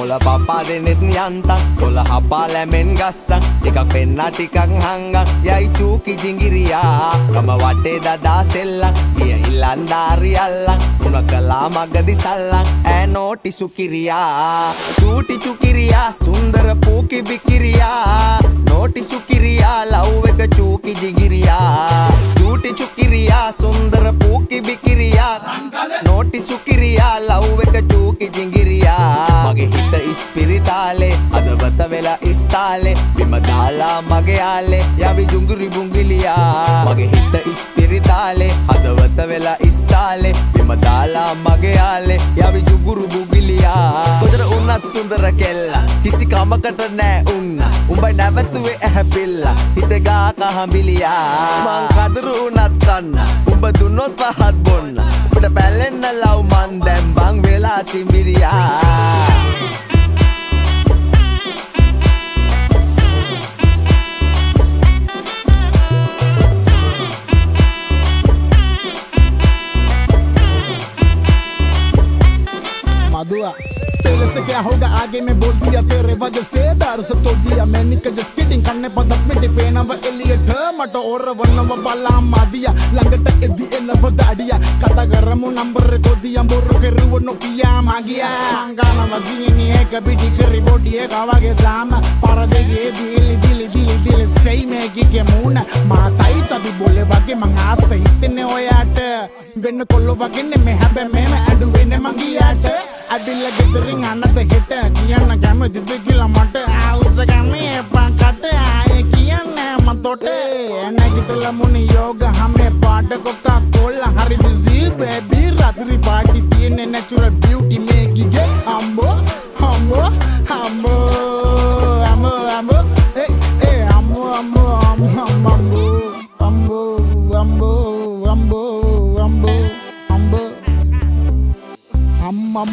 මොළ පපා දෙනෙත් යන්තන් කොළ හපා ලැමෙන් ගස්සන් ටිකක් පෙන්නා ටිකක් හංගන් යයි චූකි ජිංගිරියා ගම වටේ දදා සෙල්ලන් ගිය ඉල්ලන්දාරි අල්ලන් උන කලා මගදි සල්ලන් ඈ නෝටි සුකිරියා චූටි චුකිරියා සුන්දර පූකි බිකිරියා නෝටි සුකිරියා ලව් එක චූකි ජිංගිරියා චූටි චුකිරියා සුන්දර පූකි බිකිරියා නෝටි සුකිරියා ලව් එක චූකි ජිංගිරියා මගේ හිත ඉස්පිරිතාලේ අදවත වෙලා ඉස්තාලේ බිම දාලා මගේ යාලේ යවි ජුංගුරි බුංගිලියා මගේ හිත ඉස්පිරිතාලේ අදවත වෙලා ඉස්තාලේ බිම දාලා මගේ යාලේ යවි ජුංගුරු බුංගිලියා කොතර උන්නත් සුන්දර කෙල්ලා කිසි කමකට නෑ උන්න උඹයි නැවතුවේ ඇහැපිල්ලා හිත ගා කහඹිලියා මං කදරු උනත් කන්න උඹ දුන්නොත් පහත් බොන්න උඹට පැලෙන්න ලව් මන් දැන් බං වෙලා සිඹිරියා दुआ पहले से क्या होगा आगे में बोल दिया तेरे वजह से दारू से तोड़ दिया मैंने का जस्ट किडिंग करने पर दब में डिपेना व एलियट मटो और वन व बाला मादिया लंगट एदी एन व दाडिया कता गरमु नंबर को दिया बोरो के रुव नो किया मागिया अंगाना मसीनी है कभी डिकरी बॉडी है कावा के दाम पारा देगे दिली दिली दिली दिली सही में के मून माताई चबी बोले बाके मंगा सही तने होयाट වෙන්න කොල්ලෝ වගේනේ මේ හැබැයි මේම ඇඩුවෙන්නේ මගියට අඩිල්ල ගෙදරින් අනත හෙට කියන්න කැමතිද කියලා මට ආවුස ගමේ පාකට ආයේ කියන්නේ මතොට නැගිටලා මුනි යෝග හැමේ පාට කොක්කා කොල්ලා හරි බිසි බේබි රාත්‍රි පාටි තියෙන්නේ නැචරල් බියුටි මේකිගේ අම්බෝ අම්බෝ අම්බෝ අම්බෝ අම්බෝ ඒ අම්බෝ අම්බෝ අම්බෝ අම්බෝ අම්බෝ අම්බෝ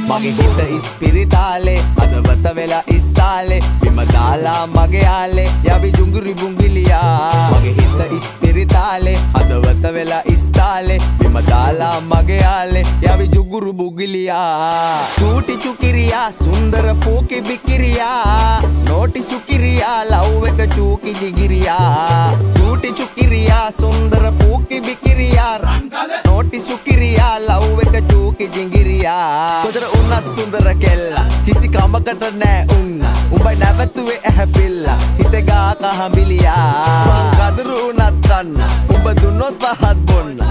මගේ හිත ඉස්පිරිතාලේ අදවත වෙලා ඉස්තාලේ බිම දාලා මගේ යාලේ යවි ජුංගුරි බුංගිලියා මගේ හිත ඉස්පිරිතාලේ අදවත වෙලා ඉස්තාලේ බිම දාලා මගේ යාලේ යවි ජුංගුරු බුංගිලියා චූටි චුකිරියා සුන්දර පූකි බිකිරියා නෝටි සුකිරියා ලව් එක චූකි ජිගිරියා චූටි චුකිරියා සුන්දර පූකි බිකිරියා නෝටි සුකිරියා ලව් එක චූකි ජිංගිරියා කොතර උන්නත් සුන්දර කෙල්ලා කිසි කමකට නෑ උන්න උඹයි නැවතුවේ ඇහැපිල්ලා හිත ගා කහඹිලියා මං කදරු උනත් කන්න උඹ දුන්නොත් පහත් බොන්න